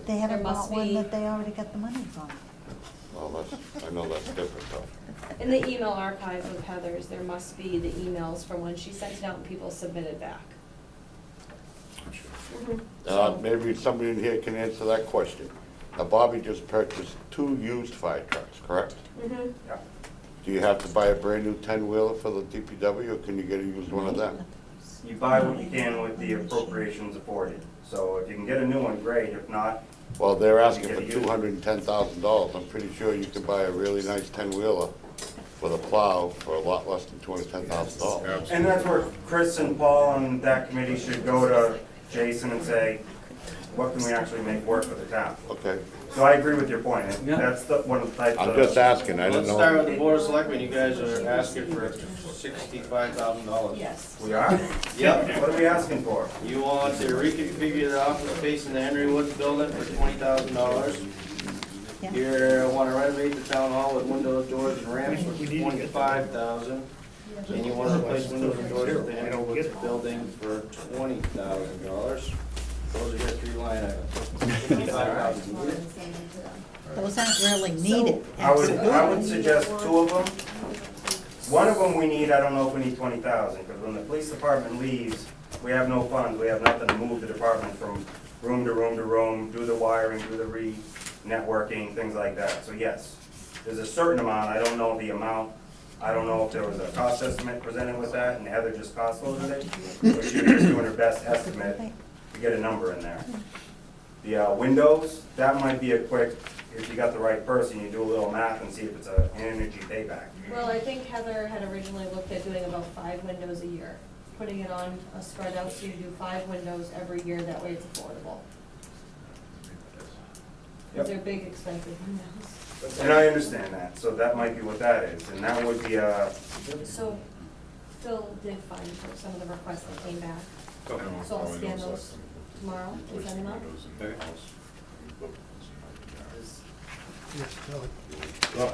They haven't There must bought one be- that they already got the money from. Well, that's, I know that's different though. In the email archive of Heather's, there must be the emails from when she sent it out and people submitted back. So- Maybe somebody in here can answer that question. Now Bobby just purchased 2 used fire trucks, correct? Mhm. Do you have to buy a brand new 10-wheeler for the DPW, or can you get a used one of them? You buy what you can with the appropriations afforded. So if you can get a new one, great. If not, Well, they're asking for Get a used. $210,000. I'm pretty sure you can buy a really nice 10-wheeler with a plow for a lot less than $210,000. and that's where Chris and Paul and that committee should go to Jason and say, what can we actually make work for the town? Okay, So I agree with your point. And Yeah. that's one of the types of. I'm just asking, I didn't Let's start with know. the board of selectmen, you guys are asking for $65,000. Yes. We are? Yep, What are we asking for? you want to reconfigure the office space in the Henry Woods building for $20,000. Yeah. You wanna renovate the town hall with windows, doors, and ramps for $25,000. And you wanna replace windows and doors at the Henry Woods building for $20,000. Those are your 3 line items. $55,000. Those aren't really needed. I would suggest 2 of them. One of them we need, I don't know if we need 20,000, because when the police department leaves, we have no funds, we have nothing to move the department from room to room to room, do the wiring, do the networking, things like that. So yes, there's a certain amount, I don't know the amount, I don't know if there was a cost estimate presented with that, and Heather just cost loaded it, but she was just doing her best estimate to get a number in there. The windows, that might be a quick, if you got the right person, you do a little math and see if it's an energy payback. Well, I think Heather had originally looked at doing about 5 windows a year, putting it on a spread out, so you do 5 windows every year, that way it's affordable. Yep. Because they're big, expensive windows. And I understand that, so that might be what that is, and that would be, So Phil did find some of the requests that came back, so I'll scan those tomorrow and send them out. Well,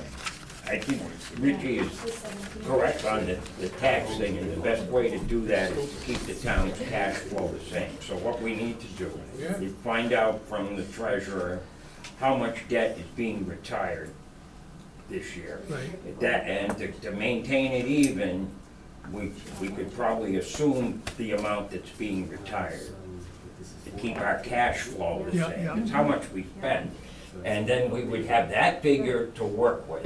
I think Richie is correct on the tax thing, and the best way to do that is to keep the town's cash flow the same. So what we need to do is find out from the treasurer how much debt is being retired this year. And to maintain it even, we could probably assume the amount that's being retired to keep our cash flow the same. It's how much we spend. And then we would have that figure to work with.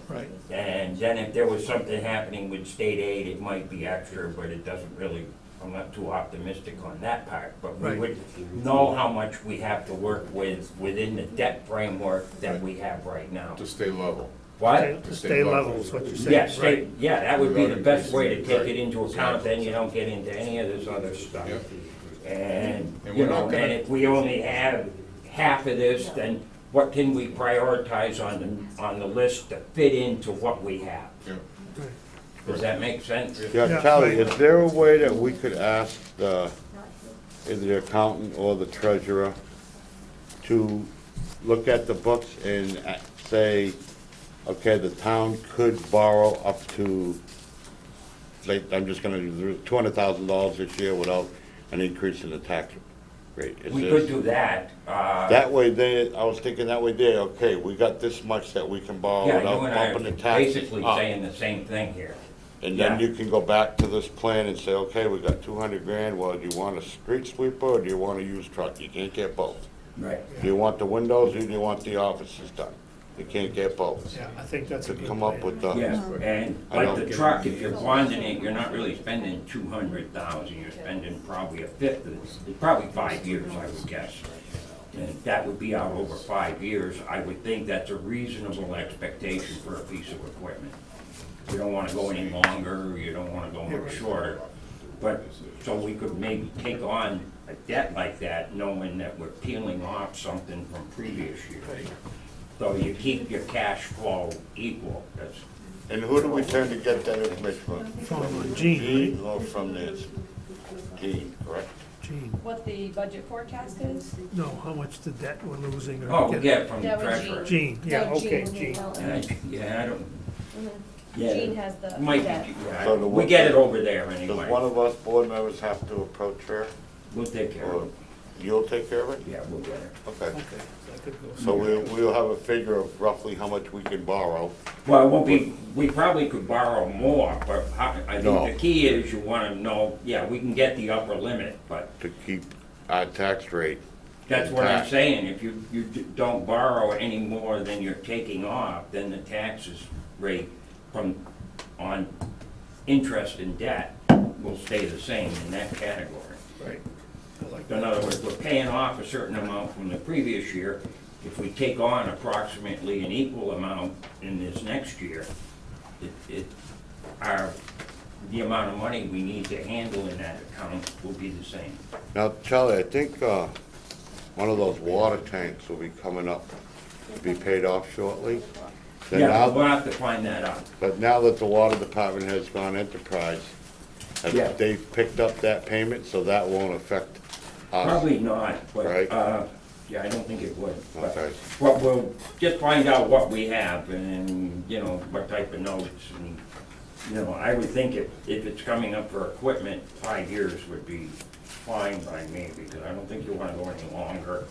Right. And then if there was something happening with state aid, it might be extra, but it doesn't really, I'm not too optimistic on that part. But we Right. would know how much we have to work with within the debt framework that we have right now. To stay level. What? To stay level is what you're saying. Yeah, stay, right? yeah, that would be the best way to take Right. it into account, then you don't get into any of this other stuff. Yep. And, And you we're not know, gonna- and if we only have half of this, then what can we prioritize on the list to fit into what we have? Yeah. Does that make sense? Yeah, Charlie, is there a way that we could ask either the accountant or the treasurer to look at the books and say, okay, the town could borrow up to, like, I'm just gonna do $200,000 this year without an increase in the tax rate? Is We there- could do that. That way I was thinking that way there, okay, we got this much that we can borrow Yeah, without you and I bumping are the taxes basically up. saying the same thing here. And then yeah. you can go back to this plan and say, okay, we got 200 grand, well, do you want a street sweeper or do you want a used truck? You can't get both. Right. Do you want the windows or do you want the offices done? You can't get both. Yeah, I think that's a To good come up plan. with the, Yeah, and I like don't the get truck, if you're bonding it, you're not really spending 200,000, you're spending probably a fifth of this, probably 5 years, I would guess. And that would be out over 5 years, I would think that's a reasonable expectation for a piece of equipment. You don't wanna go any longer, you don't wanna go much shorter, but, so we could maybe take on a debt like that, knowing that we're peeling off something from previous years. So you keep your cash flow equal, that's, and who do we turn to get that information from? From Gene, Gene or from Nancy? Gene, correct? Gene, What the budget forecast is? no, how much the debt we're losing or. oh, getting. yeah, from the That would treasurer. Gene, yeah, No, okay, Gene, Gene. no. Yeah, I don't, Mhm. yeah. Gene has the Might debt. be, So yeah, the we one- get it over there Does anyway. one of us board members have to approach her? We'll take care Or of it. You'll take care of it? Yeah, we'll get it. Okay. Okay, that could go. So we'll have a figure of roughly how much we can borrow. Well, it won't be, we probably could borrow more, but I No. think the key is you wanna know, yeah, we can get the upper limit, but To keep our tax rate. that's what I'm intact. saying. If you don't borrow any more than you're taking off, then the taxes rate on interest and debt will stay the same in that category. Right. I like In that. other words, we're paying off a certain amount from the previous year. If we take on approximately an equal amount in this next year, the amount of money we need to handle in that account will be the same. Now, Charlie, I think one of those water tanks will be coming up to be paid off shortly. Then Yeah, now- we'll have to find that out. But now that the water department has gone enterprise, Yeah. they've picked up that payment, so that won't affect us. Probably not, but, Right. yeah, I don't think it would. But- Okay. But we'll just find out what we have and, you know, what type of notes and, you know, I would think if it's coming up for equipment, 5 years would be fine by me, because I don't think you wanna go any longer.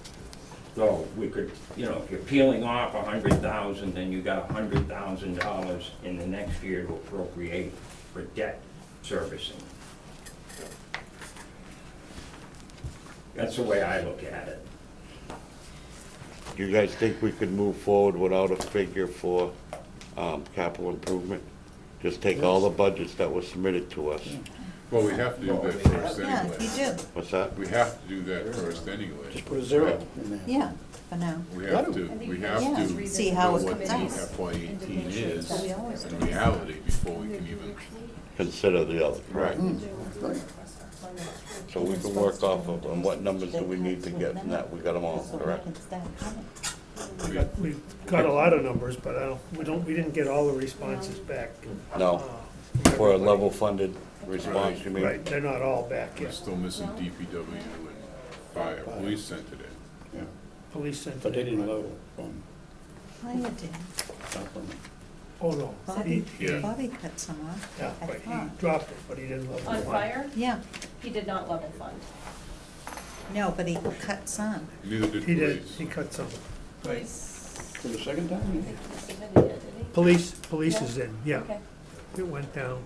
So we could, you know, if you're peeling off 100,000, then you got $100,000 in the next year to appropriate for debt servicing. That's the way I look at it. You guys think we could move forward without a figure for capital improvement? Just take all the budgets that were submitted to us. Well, we have to do that first Yeah, anyway. you do, What's that? We have to do that first anyway. Just put a zero in there. yeah, for now. We have to, Yeah, see how know it what comes the out. FY eighteen is We always do. in reality before we can even, Consider the other, right? Mm. So we can work off of, on what numbers do we need to get from that, we got them all, So we correct? can start coming. We've got a lot of numbers, but we didn't get all the responses back. No, uh, for a level funded response, you mean? Right, they're not all back we're yet. still missing DPW and fire. Police sent it in. Police sent But they it. didn't level from Oh, you did. supplement. Oh, no. Bobby, Yeah. Bobby cut some off. Yeah, I but he thought. dropped it, but he didn't level On the line. fire, Yeah, he did not level fund. no, but he cut some. Neither did He did, police. he cut some. For the second time? He submitted it, did he? Police is in, yeah. Okay. It went down.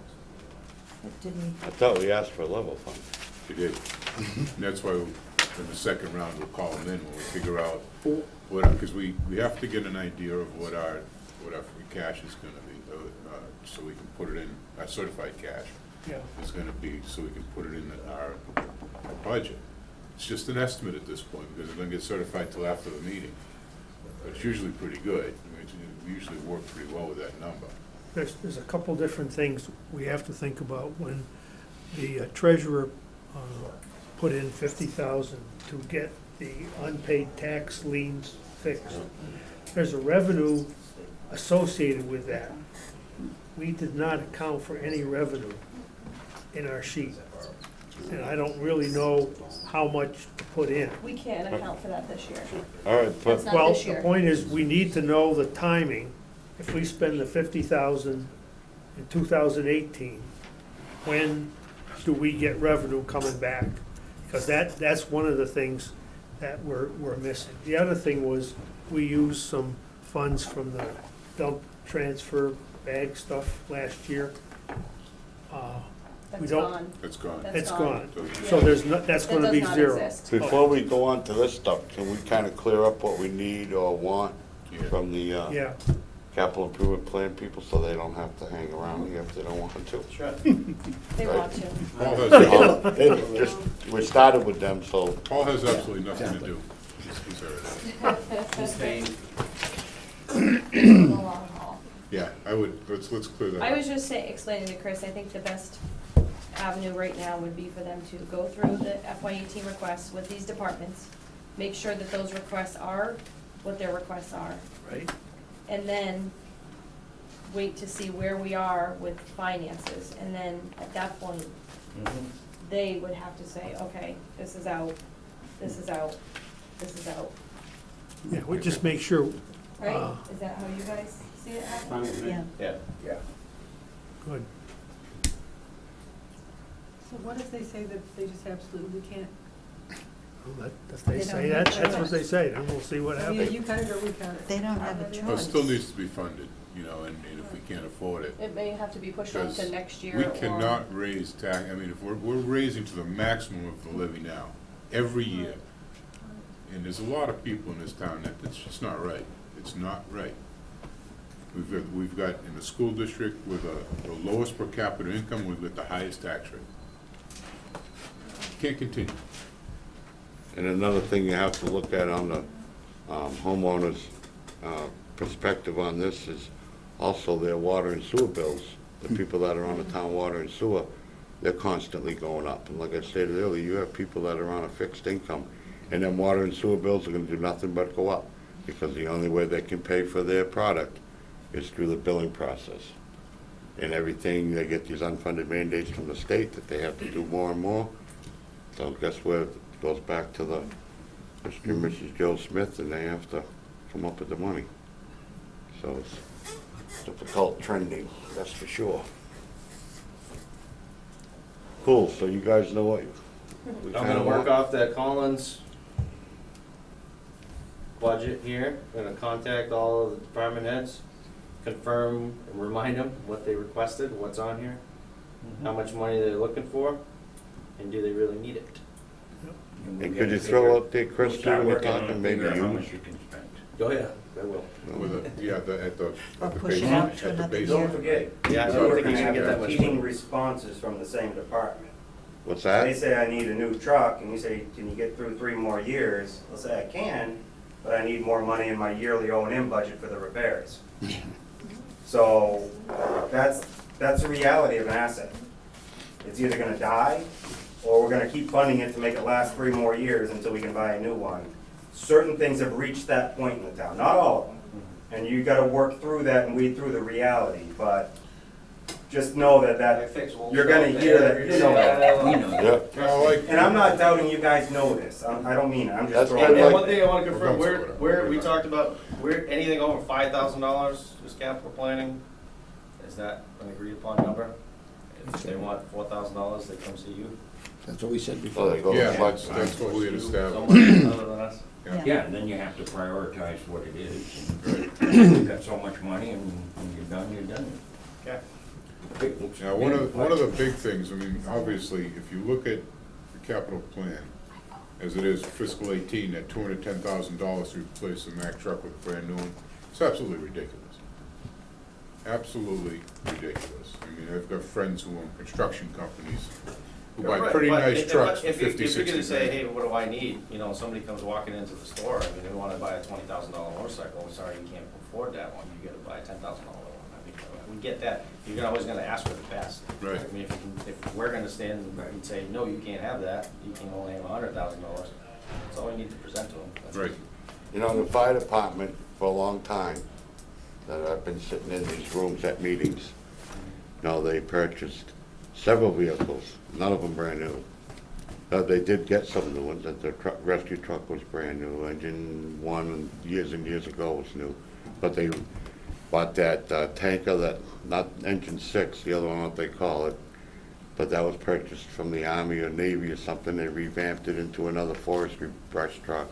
But did we, I thought we asked for a level fund. They did. And that's why in the second round, we'll call them in when we figure out what, because we have to get an idea of what our free cash is gonna be, so we can put it in, our certified cash Yeah. is gonna be, so we can put it in our budget. It's just an estimate at this point, because it doesn't get certified till after the meeting. But it's usually pretty good. I mean, we usually work pretty well with that number. There's a couple different things we have to think about when the treasurer put in 50,000 to get the unpaid tax liens fixed. There's a revenue associated with that. We did not account for any revenue in our sheet. And I don't really know how much to put in. We can't account for that this year. All right, That's but not Well, this the year. point is, we need to know the timing. If we spend the 50,000 in 2018, when do we get revenue coming back? Because that's one of the things that we're missing. The other thing was, we used some funds from the dump transfer bag stuff last year. We That's don't- gone. That's gone. That's It's gone. gone. So there's no, that's That gonna be does not zero. exist. before we go on to this stuff, can we kind of clear up what we need or want Yeah. from the Yeah, capital improvement plan people, so they don't have to hang around here if they don't want to? Sure. They Right. want to. Paul has, All- Just, we started with them, so Paul has absolutely nothing to do. He's everything. The long haul. Yeah, I would, let's clear that I up. was just explaining to Chris, I think the best avenue right now would be for them to go through the FY18 requests with these departments, make sure that those requests are what their requests are, right? and then wait to see where we are with finances, and then at that point, they would have to say, okay, this is out, this is out, this is out, Yeah, we just make sure, right? Is that how you guys see it happening? yeah. Yeah. Yeah. good. So what if they say that they just absolutely can't If they They say don't that, have that's what choice. they say, then we'll see what Either happens. you cut it or we cut it. They don't have a However it is. Well, it choice. still needs to be funded, you know, and if we can't afford it. It may have to be pushed on to Because next year we or. cannot raise tax, I mean, if we're raising to the maximum of the levy now, every year. And there's a lot of people in this town that, it's just not right. It's not right. We've got in the school district with the lowest per capita income, we've got the highest tax rate. Can't continue. And another thing you have to look at on the homeowners' perspective on this is also their water and sewer bills. The people that are on the town water and sewer, they're constantly going up. And like I stated earlier, you have people that are on a fixed income, and then water and sewer bills are gonna do nothing but go up, because the only way they can pay for their product is through the billing process. And everything, they get these unfunded mandates from the state that they have to do more and more. So guess where it goes back to the Mr. and Mrs. Joe Smith, and they have to come up with the money. So it's difficult trending, that's for sure. Cool, so you guys know what we I'm kinda gonna work want? off that Collins budget here, gonna contact all of the department heads, confirm and remind them what they requested, what's on here, how much money they're looking for, and do they really need it? And could you throw out there, Chris, too, when you're talking, maybe How you? much you can spend. Oh, yeah, I will. With the, yeah, at the Or at the push it base, out to at the another base. year. Don't forget, Yeah, I we're don't think gonna he's gonna have get that much competing money. responses from the same department. What's They that? say I need a new truck, and you say, can you get through 3 more years? I'll say I can, but I need more money in my yearly O&M budget for the repairs. So, that's the reality of an asset. It's either gonna die, or we're gonna keep funding it to make it last 3 more years until we can buy a new one. Certain things have reached that point in the town, not all of them. And you gotta work through that and weed through the reality, but just know that you're gonna hear that, you know that. We know that. Yeah, I like, And I'm not doubting you guys know this, I don't mean it, I'm That's just good, throwing And like- it. one thing I wanna confirm, We're where, done. we talked about, where, anything over $5,000 is capital planning, is that an agreed upon number? If they want $4,000, they come see you, That's what we said oh, before. they go yeah, to flex. that's what we had established. someone other than us. Yeah, and then you have to prioritize what it is. And You've got so much money, and when you're done, you're done. Okay. Now, one of the big things, I mean, obviously, if you look at the capital plan, as it is fiscal 18, at $210,000 to replace the Mack truck with a brand new one, it's absolutely ridiculous. Absolutely ridiculous. I mean, I've got friends who own construction companies who buy Right, pretty but nice trucks for if you- 50, If you're 60 gonna say, hey, grand. what do I need, you know, somebody comes walking into the store, I mean, they wanna buy a $20,000 motorcycle, I'm sorry, you can't afford that one, you gotta buy a $10,000 one. I mean, we get that, you're always gonna ask for the best. Right. I mean, if we're gonna stand and say, no, you can't have that, you can only have $100,000, that's all we need to present to them. That's- Right. You know, the fire department, for a long time, that I've been sitting in these rooms at meetings, you know, they purchased several vehicles, none of them brand new. They did get some new ones, that the rescue truck was brand new, engine one years and years ago was new. But they bought that tanker, that, not engine 6, the other one, what they call it, but that was purchased from the Army or Navy or something. They revamped it into another forestry brush truck.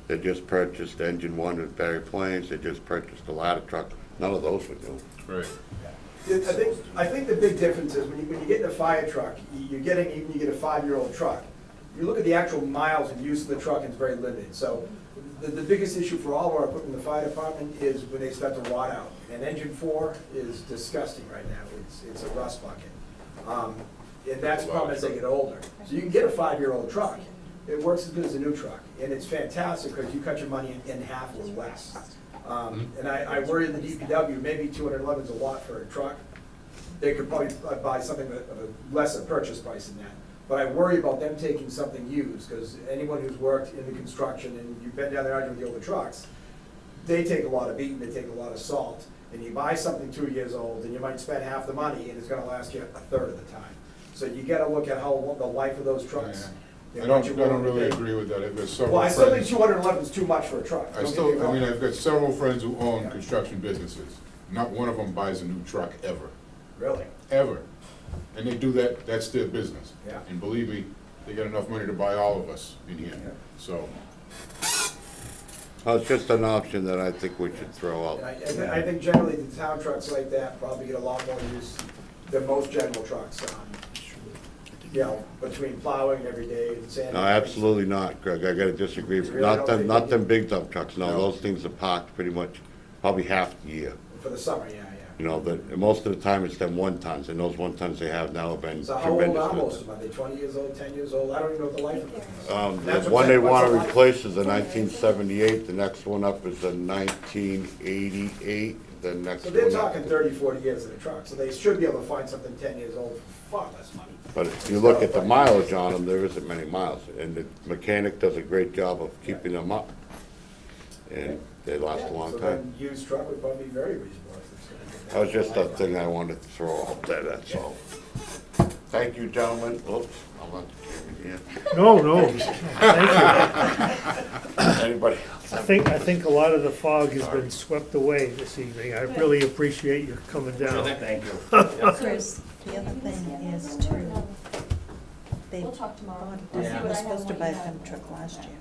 They just purchased engine 1 with Barry Plains, they just purchased a ladder truck, none of those were new. Right. I think the big difference is when you get in a fire truck, you're getting, even you get a 5-year-old truck, you look at the actual miles and use of the truck, and it's very limited. So the biggest issue for all of our equipment in the fire department is when they start to rot out. And engine 4 is disgusting right now, it's a rust bucket. And that's the problem as they get older. So you can get a 5-year-old truck, it works as good as a new truck, and it's fantastic because you cut your money in half or less. And I worry the DPW, maybe 211 is a lot for a truck. They could probably buy something of a lesser purchase price than that. But I worry about them taking something used, because anyone who's worked in the construction, and you've been down there arguing with the older trucks, they take a lot of beating, they take a lot of salt. And you buy something 2 years old, and you might spend half the money, and it's gonna last you a third of the time. So you gotta look at how, the life of those trucks. I and what you're don't willing to really pay. agree with that. I've got Well, several I still think friends. 211 is too much for a truck. I Don't get me still, I mean, wrong. I've got several friends who own Yeah. construction businesses. Not one of them buys a new truck ever, Really? ever. And they do that, that's their business. Yeah. And believe me, they got enough money to buy all of us in here, so. It's just an option that I think we should throw out. I think generally the town trucks like that probably get a lot more use than most general trucks. You know, between plowing every day and sanding. No, absolutely not, Greg, I gotta disagree. Really? Not them big dump trucks, no, those things are parked pretty much, probably half the year. For the summer, yeah. You know, most of the time it's them 1 tons, and those 1 tons they have now have been So how old tremendous. are with most it. of them? Are they 20 years old, 10 years old? I don't even know what the life of them is. The That's one what they I'm saying, wanna what's the life? replace is a 1978, the next one up is a 1988, the next So one they're up. talking 30, 40 years in a truck, so they should be able to find something 10 years old for far less money. But if you look at the mileage on them, there isn't many miles, and the mechanic does a great job of keeping them up. And they last a long So time. then used truck would probably be very reasonable. if it's gonna get That was just a life. thing I wanted to throw out there, that's all. Thank you, gentlemen. Oops, I'm not, yeah. No, thank Anybody? you. I think a lot of the fog has been swept away this evening. I really appreciate you coming down. Thank you. Chris, the other thing is too, they We'll talk tomorrow. bought, I'll see they what were I have supposed to when buy you a have. dump truck last year.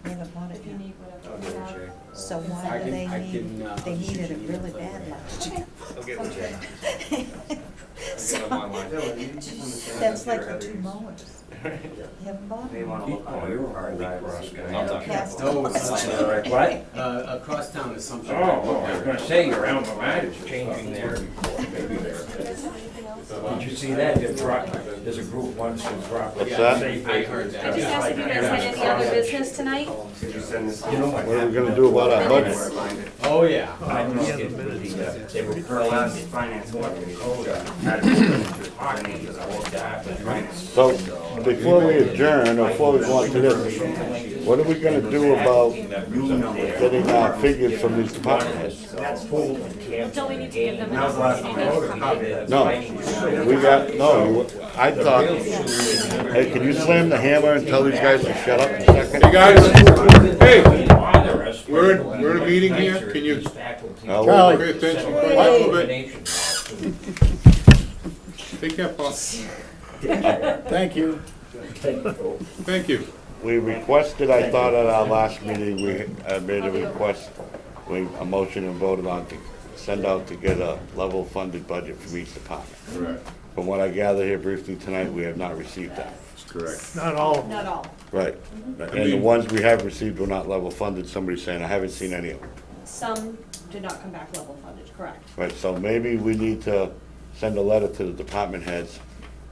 They haven't bought it If you yet. need whatever we have. So why do they need, they needed it really bad last year. So, that's like the 2 mowers. They haven't bought They them. wanna look Oh, on you're it. a Harley Cross guy. Past No, us. What? across town is something. Oh, I was gonna say, your alma mater's changing their, did you see that? There's a group once in Rockland. What's that? I heard that. I just asked if you guys had any other business tonight? Did you send this? You know what? What are we gonna do about our budget? Oh, yeah. I don't know, they were For the last curling. finance committee, had to put them through finances, I worked out, but finance. So, before we adjourn, or before we go on to this, what are we gonna do about getting our figures from these department heads? Don't we need to give them That was the last time I voted. No, we got, no, I thought, hey, can you slam the hammer and tell these guys to shut up a second? Hey, guys, hey, Bother us. we're in a meeting here, can you Charlie. pay attention for a little bit? Take care, Paul. Thank you. Thank you. We requested, I thought at our last meeting, we made a request, a motion and voted on to send out to get a level funded budget from each department. Correct. From what I gather here briefly tonight, we have not received that. Correct. Not all of them. Not all. Right. And the ones we have received were not level funded, somebody's saying, I haven't seen any of them. Some did not come back level funded, correct? Right, so maybe we need to send a letter to the department heads,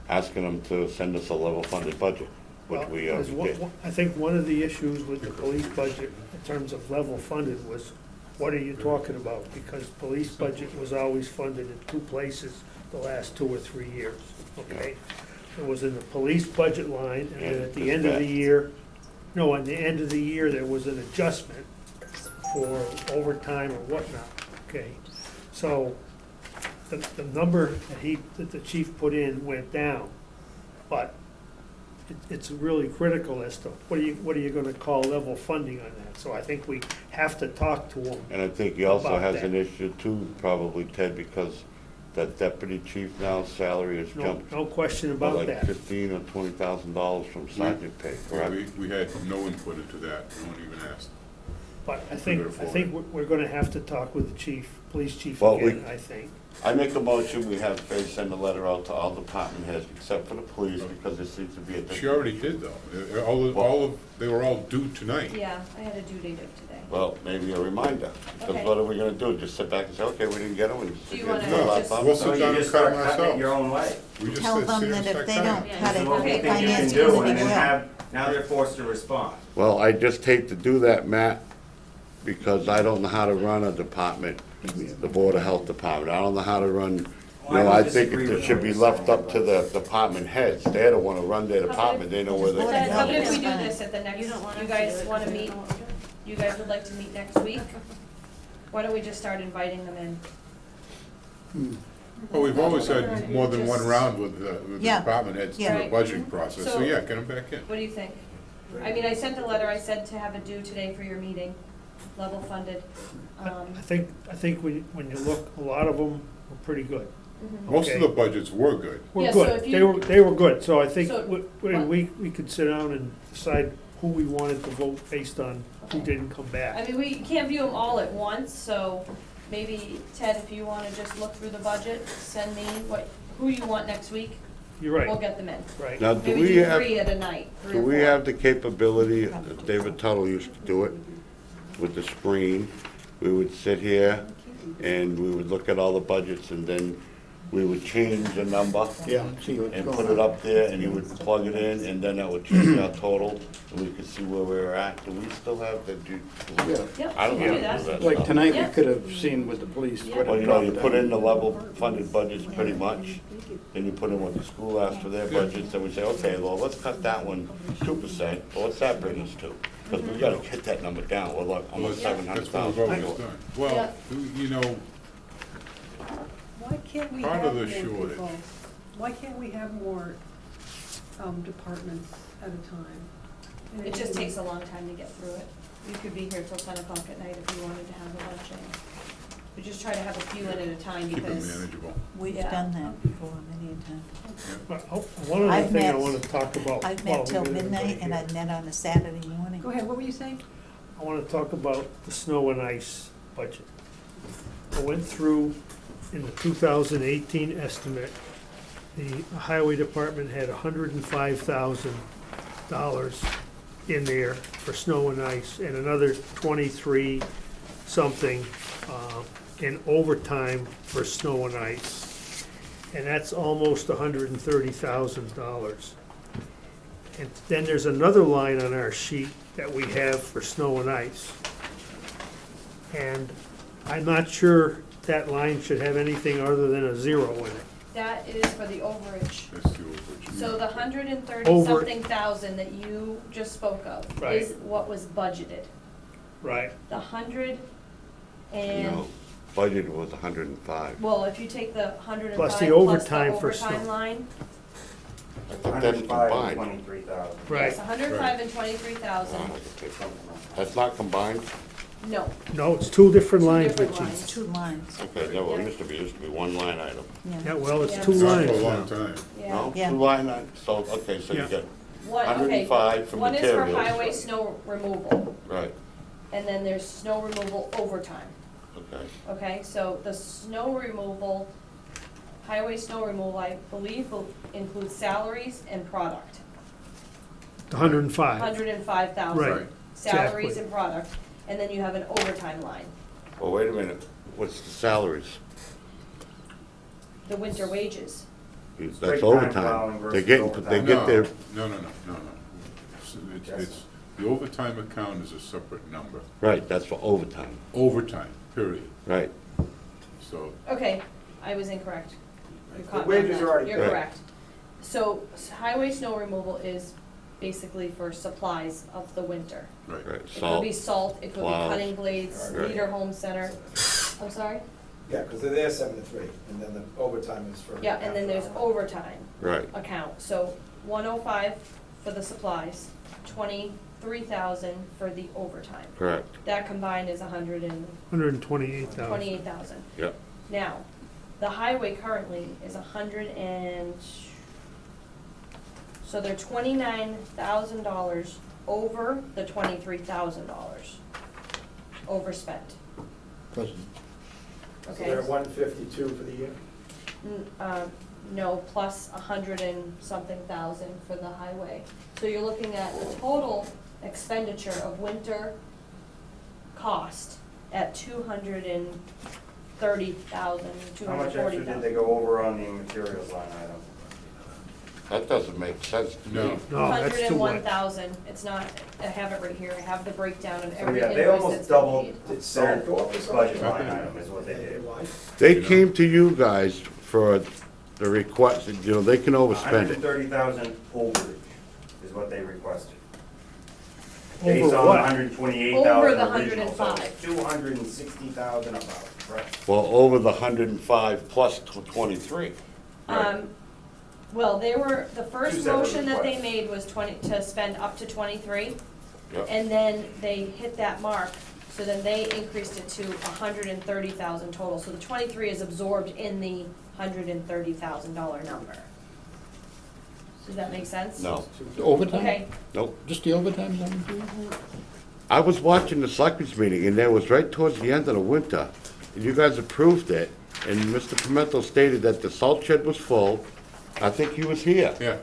asking them to send us a level funded budget, which we Well, there's did. I think one of the issues with the police budget in terms of level funded was, what are you talking about? Because police budget was always funded in 2 places the last 2 or 3 years, okay? It was in the police budget line, and then at the end of the year, no, at the end of the year, there was an adjustment for overtime or whatnot, okay? So, the number that the chief put in went down, but it's really critical as to what are you gonna call level funding on that? So I think we have to talk to them. And I think he also About has that. an issue too, probably, Ted, because that deputy chief now salary has No, jumped no question by about like that. $15,000 or $20,000 from sergeant pay, Yeah, correct? we had no input into that, no one even asked. But I We think, could afford we're gonna have to talk with the chief, police chief Well, again, I think. I make a motion, we have Faye send a letter out to all department heads, except for the police, because there seems to be a. She already did though. They were all due tonight. Yeah, I had a due date of today. Well, maybe a reminder, because Okay. what are we gonna do? Just sit back and say, okay, we didn't get them? Do you wanna just- We'll So sit you down and just cut start them cutting it your ourselves. own way. We just Tell said, them sit and that if start they cutting. don't Yeah. cut This it, is what we Okay. think you can finance do, committee and then will. now they're forced to respond. Well, I just hate to do that, Matt, because I don't know how to run a department, the Board of Health Department. I don't know how to run, Well, I I don't think disagree it with should what be you're left saying. up to the department heads. They're the one who run their department, they know where they Board of can How about if Health we is do fine. this at the next, you guys wanna meet, you guys would like to meet next week? Why don't we just start inviting them in? Well, we've always had more than one round with the Yeah. department heads through Yeah. the budgeting process, so So- yeah, get them back in. What do you think? I mean, I sent a letter, I said to have it due today for your meeting, level funded. I think when you look, a lot of them were pretty good. Most of Okay. the budgets were good. We're Yeah, so good, if you- they were good, so I think So- we could sit down and decide who we wanted to vote based on who Okay. didn't come I back. mean, we can't view them all at once, so maybe, Ted, if you wanna just look through the budget, send me who you want next week, You're we'll right, get them in. right. Now, do Maybe we do have, 3 at a night, 3 do or we 4. have the capability, David Tuttle used to do it, with the screen? We would sit here and we would look at all the budgets and then we would change the number Yeah, see what's and going put on. it up there and he would plug it in and then that would change our total and we could see where we were at. Do we still have the, Yep, I don't we can know. do that. that Like stuff. tonight, we Yeah. could have seen with the police. what Well, it you know, you dropped put down. in the level funded budgets pretty much, then you put in what the school asked for their budgets, and we say, okay, well, let's cut that one 2%, well, what's that bring us to? Because we gotta get that number down, we're like almost Well, 700,000. That's what we've always done. Well, you know, Why can't we Part have of more the shortage. people? Why can't we have more, departments at a time? It just takes a long time to get through it. You could be here till 10 o'clock at night if you wanted to have a bunch in. We just try to have a few in at a time keep it because, manageable. We've Yeah. done that before many a time. But, one other I've thing I met- wanna talk about. I've while met we till got midnight everybody and here. I've met on a Saturday morning. Go ahead, what were you saying? I wanna talk about the snow and ice budget. I went through in the 2018 estimate, the highway department had $105,000 in there for snow and ice, and another 23 something in overtime for snow and ice. And that's almost $130,000. And then there's another line on our sheet that we have for snow and ice. And I'm not sure that line should have anything other than a 0 in it. that is for the overage. That's the overage. So the 130 Over- something thousand that you just spoke of Right. is what was budgeted. Right. The 100 and, No, budget was 105. well, if you take the 105 Plus plus the the overtime for overtime snow. line, I think that's 105 and combined. 23,000. Right. yes, 105 and 23,000. That's not combined? No, No, it's two different Two lines, different Richie. lines. Two lines, Okay, no, well, it used to be one line item. Yeah, well, it's Yeah. two Not for a lines long now. time. yeah. No, Yeah. two line items, so, okay, so you Yeah. get, One, okay, 105 for one is for materials. highway snow removal, right, and then there's snow removal overtime. okay. Okay, so the snow removal, highway snow removal, I believe will include salaries and product. The 105. 105,000. Right, Salaries exactly. and product, and then you have an overtime line, Well, wait a minute, what's the salaries? the winter wages. That's Straight time plowing overtime. versus They're getting, overtime. they get their, No. It's, the overtime account is a separate number. right, that's for overtime, Overtime, period. right. So, Okay, I was incorrect. You The caught me on wages that. are already You're paid. correct. So highway snow removal is basically for supplies of the winter. right. Right, It could salt, be salt, it could be plows. cutting blades, Right. Leader Home Center. I'm sorry? Yeah, because they're there 7 to 3, and then the overtime is for. Yeah, and then there's half an hour. overtime right, account. So 105 for the supplies, 23,000 for the overtime. correct, That combined is 128,000. 128,000. yep, Now, the highway currently is 100 and, so they're $29,000 over the $23,000 overspent, Doesn't- So okay? they're at 152 for the year? No, plus 100 and something thousand for the highway. So you're looking at the total expenditure of winter cost at 230,000, How much extra did 240,000. they go over on the materials line item? that doesn't make sense to No. me. No, that's too much. 101,000, it's not, I have it right here, I have the breakdown of So every yeah, they invoice almost that's been doubled paid. Did their salt go up or something? budget line item is what they did. Why? They You know. came to you guys for the request, you know, they can overspend it. 130,000 overage is what they requested. Over Based on what? 128,000 Over the original, so 105. 260,000 about, correct? Well, over the 105 plus 23. Well, they were, the first Two separate motion that they requests. made was to spend up to 23, Yep. and then they hit that mark So then they increased it to 130,000 total, so the 23 is absorbed in the $130,000 number. Does that make sense? No, Overtime? Okay, nope. Just the overtime number? I was watching the selectmen's meeting, and that was right towards the end of the winter, and you guys approved it, and Mr. Pimento stated that the salt shed was full. I think he was here. Yeah,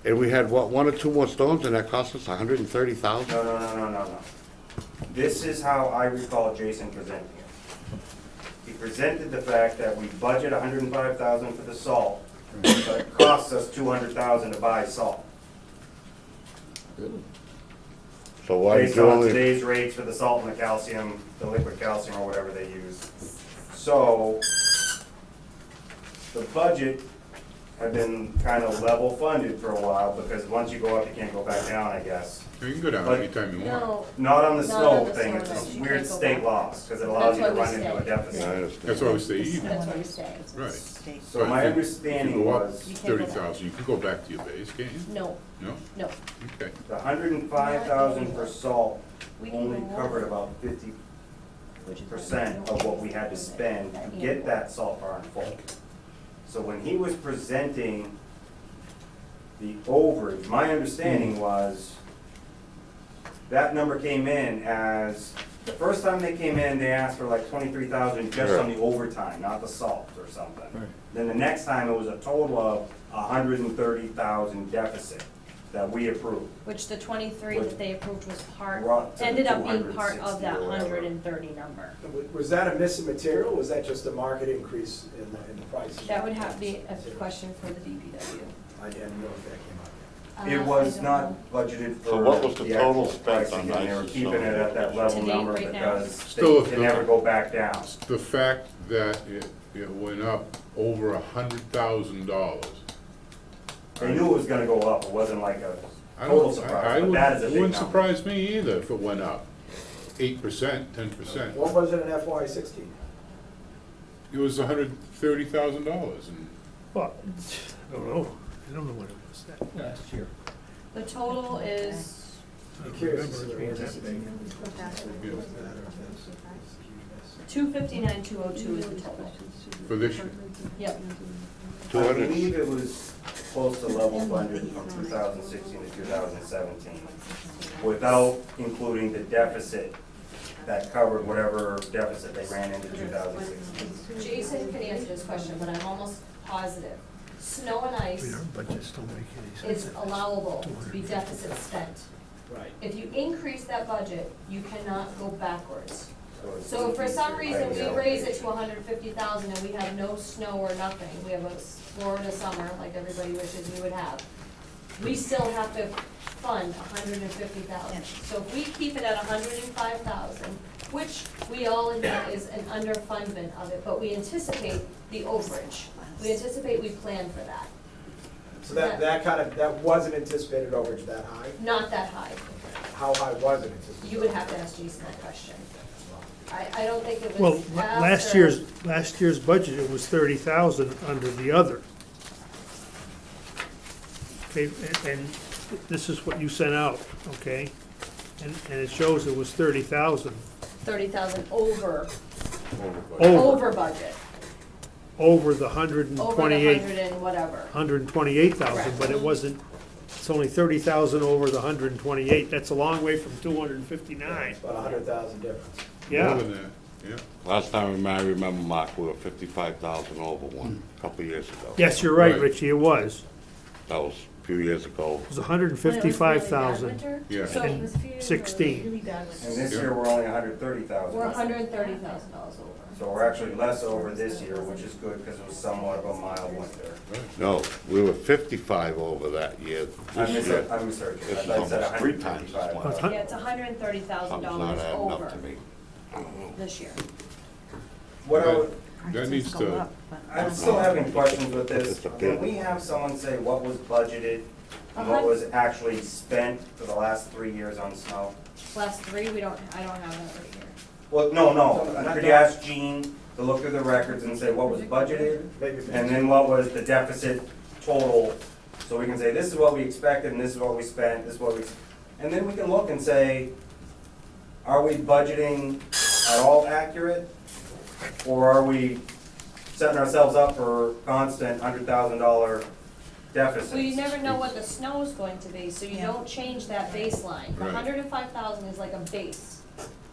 And we had, what, 1 or 2 more storms, and that cost us $130,000? No. This is how I recall Jason presenting it. He presented the fact that we budget $105,000 for the salt, but it costs us $200,000 to buy salt. So why did Based you on only, today's rates for the salt and the calcium, the liquid calcium or whatever they use. So, the budget had been kind of level funded for a while, because once you go up, you can't go back down, I guess. you can go down But- anytime you want. no, Not on the Not snow on the thing, snow, it's no. a You weird can't go state back. laws, because it allows you That's to why run we into a stay. I deficit. understand. That's why we say even. that's why we stay. Right. State. So But my if you understanding go up was, You can't go back. 30,000, you can go back to your base, can't you? No, No? no, Okay. the 105,000 for salt we can only go more, covered about 50% which is of what we had to spend to get that salt barn full. So when he was presenting the overage, my understanding was that number came in as, the first time they came in, they asked for like 23,000 just on the overtime, not the salt or something. Right. Then the next time, it was a total of 130,000 deficit that we approved. Which the 23 that they approved was part, Brought to the ended up being part of 260 that or whatever. 130 number. Was that a missing material, or was that just a market increase in the price? That would have to be a question for the DPW. I didn't know if that came up. It I was don't not know. budgeted for So what was the the total actual spent pricing, on and they were ice and keeping snow? it at that level To date, number right now? because Still, they can never go back down. The fact that it went up over $100,000. They knew it was gonna go up, it wasn't like a I total don't, surprise, but that is a it big wouldn't number. surprise me either if it went up 8%, 10%. What was it in FY '16? It was $130,000 and Well, I don't know. I don't know what it was that. Last year. The total is, I I'm don't curious to remember see it what being it that big. is. 259,202 is the total. for this year. Yep. I 200. believe it was close to level funded from 2016 to 2017, without including the deficit that covered whatever deficit they ran into 2016. Jason can answer this question, but I'm almost positive. Snow and I mean, ice our budgets don't make any sense. is allowable to be deficit spent. Right. If you increase that budget, you cannot go backwards. it's So if for some reason we right, raise it to 150,000 and we have no snow or nothing, we have a Florida summer like everybody wishes we would have, we still have to fund 150,000. So if we keep it at 105,000, which we all admit is an underfundment of it, but we anticipate the overage. We anticipate we plan for that, So that wasn't anticipated overage that high? not that high. How high was it anticipated? You would have to ask Jason that question. I don't think it Well, was last year's budget, it was 30,000 under the other. Okay, and this is what you sent out, okay? And it shows it was 30,000 30,000 over over budget, the over 128, the 100 and whatever. 128,000, Correct. but it wasn't, it's only 30,000 over the 128. That's a long way from 259. About 100,000 difference. More Yeah, than that, yeah. Last time I remember, Mark, we were 55,000 over one, a couple years ago. yes, you're right, Right. Richie, it was. That was a few years ago. It was 155,000. Yeah. So in 16. And this year, we're only 130,000. we're $130,000 over. So we're actually less over this year, which is good because it was somewhat of a mild winter. No, we were 55 over that year. I This year, misheard you. This I is thought you said almost 3 times as 155. much. Huh? Yeah, it's $130,000 Something's not adding over up to me. this year. What I would, That needs to, I'm still having questions with this. It's a Can big- we have someone say what was budgeted and what was actually spent for the last 3 years on snow? Last three, I don't have that right here. Well, no. Could you ask Gene to look through the records and say what was budgeted? Maybe And then what was the deficit total? So we can say, this is what we expected and this is what we spent, this is what we, and then we can look and say, are we budgeting at all accurate? Or are we setting ourselves up for constant $100,000 deficits? Well, you never know what the snow is going to be, so you Yeah. don't change that baseline. The Right. 105,000 is like a base,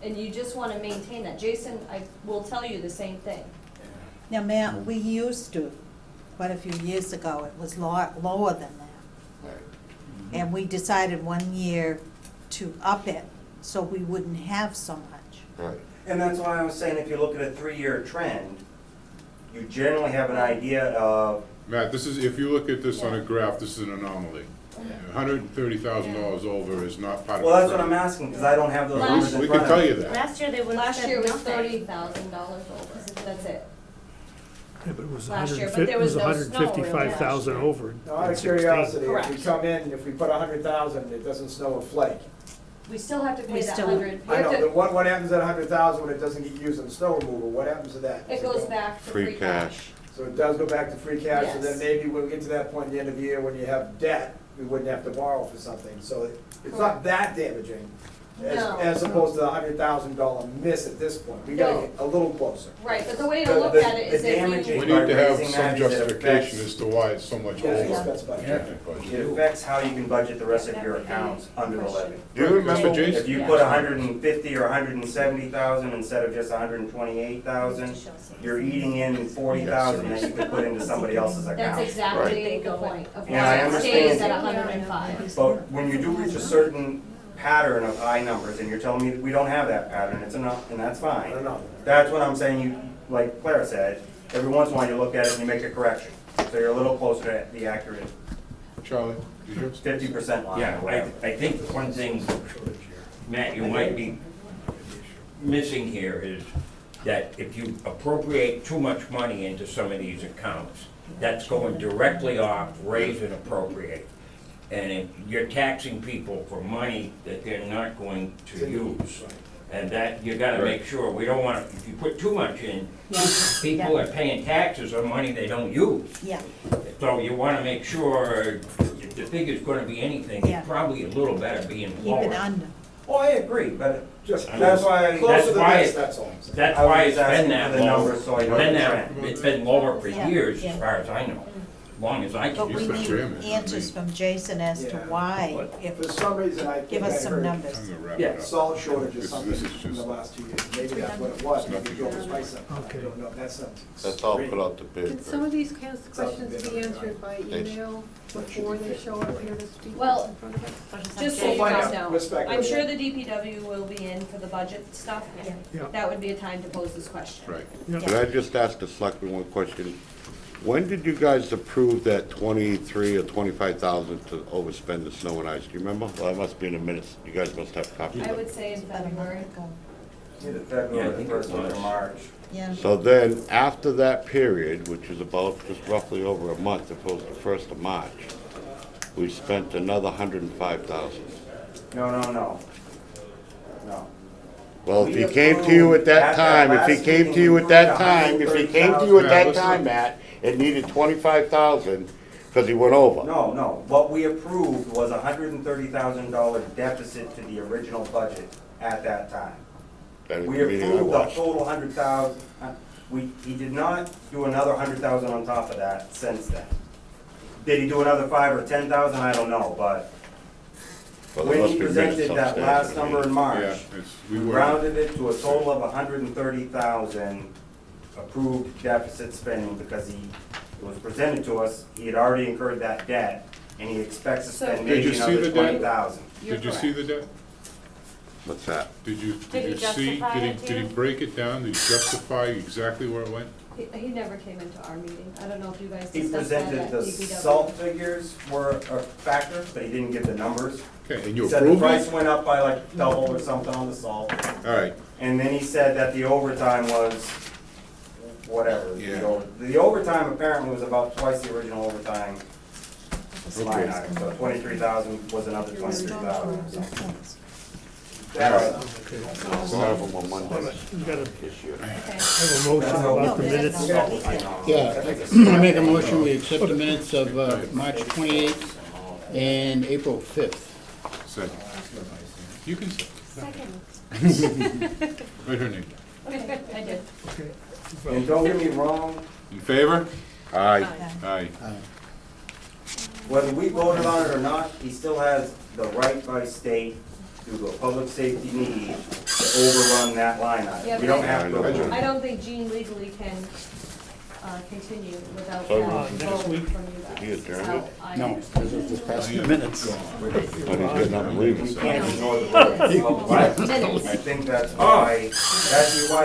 and you just wanna maintain that. Jason, I will tell you the same thing. Now, Matt, we used to, quite a few years ago, it was lower than that. Right. And we decided one year to up it, so we wouldn't have so much. Right. And that's why I was saying, if you look at a 3-year trend, you generally have an idea of, Matt, this is, if you look at this on a graph, this is an anomaly. $130,000 over is not part of. well, that's the what I'm trend. asking, because I don't have those Last- numbers in We front can of tell me. you that. Last year they would have Last year spent was nothing. $30,000 over, that's it. Yeah, but it was Last year, but 150, there it was was no snow really 155,000 last over Now, out in of 16. curiosity, if we Correct. come in, if we put 100,000, it doesn't snow a flake. We still have to pay We that still- 100. We I have know, to- but what happens at 100,000 when it doesn't get used in snow removal? What happens to that? It goes back to Free free cash. cash. So it does go back to free cash, and then Yes. maybe when we get to that point at the end of the year, when you have debt, we wouldn't have to borrow for something. So it's not that damaging, No. as opposed to the $100,000 miss at this point. We gotta No. get a little closer. Right, but the way to The- look the- at it the is if damage you. We is- need to have Raising some that is it justification affects- as to why it's so much Yeah, over. expense budget. projected budget. It affects how you can budget the rest of your accounts under the levy. Do you That's remember, what Jason- If you put 150 or 170,000 instead of just 128,000, you're eating in 40,000 that you could put into somebody else's account. That's exactly the point of And I why it stays understand- at 105. But when you do reach a certain pattern of high numbers, and you're telling me we don't have that pattern, it's enough, and that's I fine. don't know. That's what I'm saying, you, like Clara said, every once in a while you look at it and you make a correction. So you're a little closer to the accurate Charlie, did you? 50% line. Yeah, or whatever. I think one thing, Matt, you might be missing here is that if you appropriate too much money into some of these accounts, that's going directly off raise and appropriate. And if you're taxing people for money that they're not going to use. And that, you gotta make sure, we don't wanna, if you put too much in, people are paying taxes on money they don't use. Yeah, So you wanna make sure, if the figure's gonna be anything, Yeah. it's probably a little better being keep lower. it under. Oh, I agree, but Just, I mean, that's why, closer to why this, it- that's all I'm saying. That's I was why it's just been asking that for the low. numbers so I know Been the that- trend. It's been lower for Yeah, years, yeah. as far as I know, as long as I But can. we Mr. need Chairman, answers from Jason as to Yeah. why, if, For some reason, I give think I us some heard numbers. I'm gonna wrap Yeah. it up. salt shortage or This something is in the just- last 2 years. Maybe that's what it was, maybe nothing. Joe was right something. Okay. I don't know, that sounds that's all extreme. put out to bid. Can some of these kinds of questions be answered by Thanks. email before they show up here to speak Well, in front of us? Just so We'll you find guys out. know, We're speculating. I'm sure the DPW will be in for the budget stuff. Yeah. That would be a time to pose this question. Right. Could I just ask the selectman one question? When did you guys approve that 23 or 25,000 to overspend the snow and ice? Do you remember? Well, that must be in the minutes. You guys must have copies I of would it. say in February. Either Yeah, I February, think the first it week was. of March. Yeah, So then, after that period, which is about just roughly over a month, if it was the 1st of March, we spent another 105,000. No. Well, if We he came to you at that approved time, at if he that came last to you at meeting, that time, if he came to you at that Yeah, time, Matt, and needed 25,000, because he went over. No, what we approved was a $130,000 deficit to the original budget at that time. That is We the meeting I approved a watched. total 100,000, he did not do another 100,000 on top of that since then. Did he do another 5 or 10,000? I don't know, but Well, there when must he be minutes presented that upstairs. last number in March, Yeah, we we were, rounded it to a total of 130,000 approved deficit spending because it was presented to us, he had already incurred that debt, and he expects to So- spend Did maybe you see another the debt? 20,000. You're did you see the debt? What's that? Did you Did he see, justify it to did he you? break it down? Did he justify exactly where it went? He never came into our meeting. I don't know if you guys He discussed that presented at the DPW. salt figures were a factor, but he didn't give the numbers. Okay, and He you said the approved price it? went up by like double or something on the salt. All right, And then he said that the overtime was whatever. Yeah. The overtime apparently was about twice the original overtime line item. So 23,000 was another 23,000. So we'll have them on Monday. We gotta this year. Okay. have a motion about the minutes. Yeah, I make a motion, we accept the minutes of March 28th and April 5th. Second. You can say. Second. Write her name. Okay, I did. Okay. And don't get me wrong, In favor? Aye. Aye. whether we voted on it or not, he still has the right by state, due to a public safety need, to overrun that line Yeah, item. We don't but have to. I don't think Gene legally can, continue without So, that next vote week? from you guys. He adjourned So it? I- No, this is just past the minutes. But he's getting up and leaving. We can't ignore the vote. But Minutes. I think that's why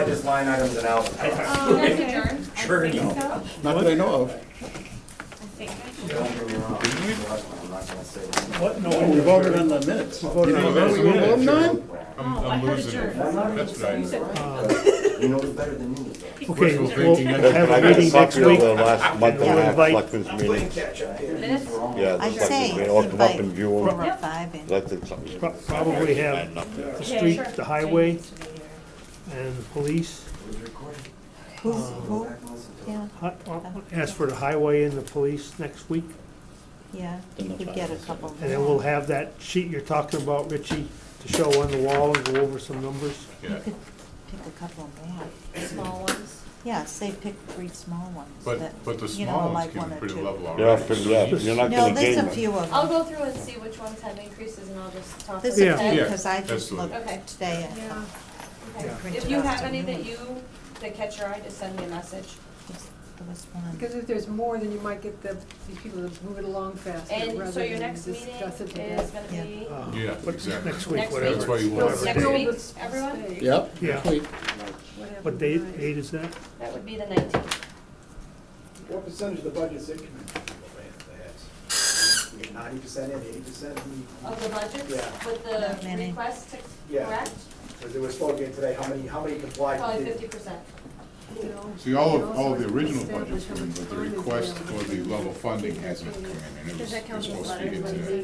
this line item's an alphabet. You guys adjourned? Sure. I think so. Not that I know of. I think I should. Don't get me wrong, I'm not gonna say that. What? No, We voted on the minutes. voted on the We voted on? I'm losing it. That's what I know. He knows better than me. Okay, Wishful we'll thinking. have I a got a meeting next copy of week. the last month and a half Invite- selectmen's Playing meeting. catch up here. Minutes? Yeah, the I'd say selectmen's meeting, all come up and invite view four them. or five in. Let them, something's. Probably have the Yeah, street, sure. the highway, Jane needs to be here. and the police. Who, yeah, Ask for the highway and the police next week. yeah, you could get a couple. And then we'll have that sheet you're talking about, Richie, to show on the wall and go over some numbers. You Yeah. could pick a couple more. Small ones. Yeah, say pick 3 small ones. that, But the you know, small ones like came one or pretty two. level Yeah, already. for, yeah, you're not No, gonna there's gain a much. few of I'll them. go through and see which ones have increases and I'll just talk to There's them. a few, Yeah. because I That's just the- looked Okay. today at Yeah. Okay. Print If it you out have to any you. that catch your eye, just send me a message. there was one. Because if there's more, then you might get these people to move it along faster And rather so your than next meeting discuss it is today. gonna be Yeah, But exactly. Next week, Next whatever. That's why you want whatever Next day. week, Build the everyone? state. Yep. Yeah. Wait. What date, date is that? That would be the 19th. What percentage of the budget's income? You get 90% in, 80%? Of the budget Yeah. with Not the many. request, Yeah. correct? Because it was spoken in today, how many complied? Probably 50%. See, all of the original budget's in, but the request for the level funding hasn't come in, and it was supposed to be in today.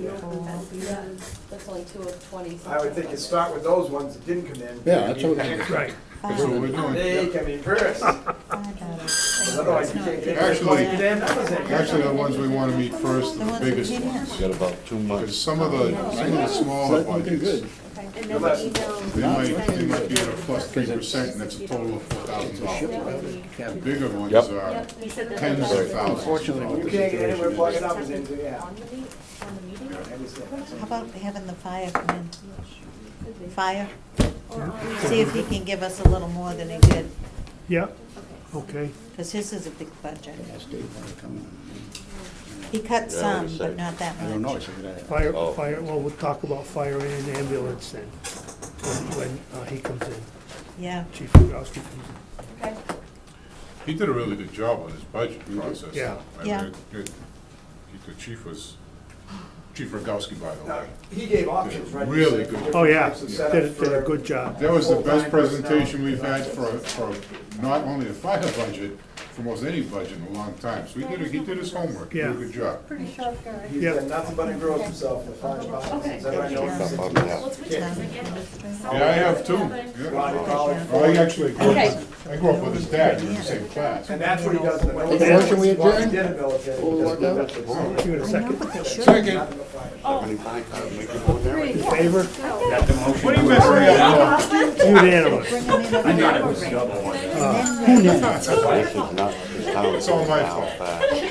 That's only 2 of 20. I would think you start with those ones that didn't come in. Yeah, that's what, Right. That's what we're doing. They come in first. Otherwise, you can't get. Actually- your damn numbers in. Actually, the ones we wanna meet first, The are ones the that biggest came in. ones. Got about 2 Because months. some of the smaller looking budgets, good. And then the they might be at a plus 3%, and that's a total of $4,000. The bigger ones Yep. are Yep, he said that. tens of thousands. Unfortunately, You can't get anywhere plug it up as into, yeah. On the meeting? I understand. How about having the fire come in? Could be. Fire, Or on the- see if he can give us a little more than he did, Yeah, Okay. okay. because his is a big budget. Yeah, state wanna come in. He cut Yeah, some, what do you but say? not that I don't know, much. I said, Fire, Oh. well, we'll talk about fire and ambulance then, when he comes in, Yeah, Chief Rogowski comes in. Okay. He did a really good job on his budget process. Yeah. I mean, Yeah. the chief was, Chief Rogowski, by the Now, way. he gave options, right? Really good. Oh, yeah, Different types of did setups did a for- good job. That was the best Full-time personnel. presentation we've had for not only a fire budget, for most any budget in a long time. So he did his homework, he did a Yeah. good job. Pretty sharp guy. He's Yeah. done nothing but engross himself in the fire department. since everybody knows him. Stuff up, yeah. Let's switch it again. Yeah, I have too. Yeah. Ronnie Collins. Well, I actually grew Okay. up, I grew up with his dad, we were in the same class. And that's what he does in the Make a military. motion, we While he adjourn? did in the military, he Full does workout? nothing You in a I know, second? but they should. Second. but fire. 75, make it go down. In favor? What are you messing me up for? Unanimous. Bring them in on I thought it was the other one. and then This is not, this town is It's all my now fault. fast.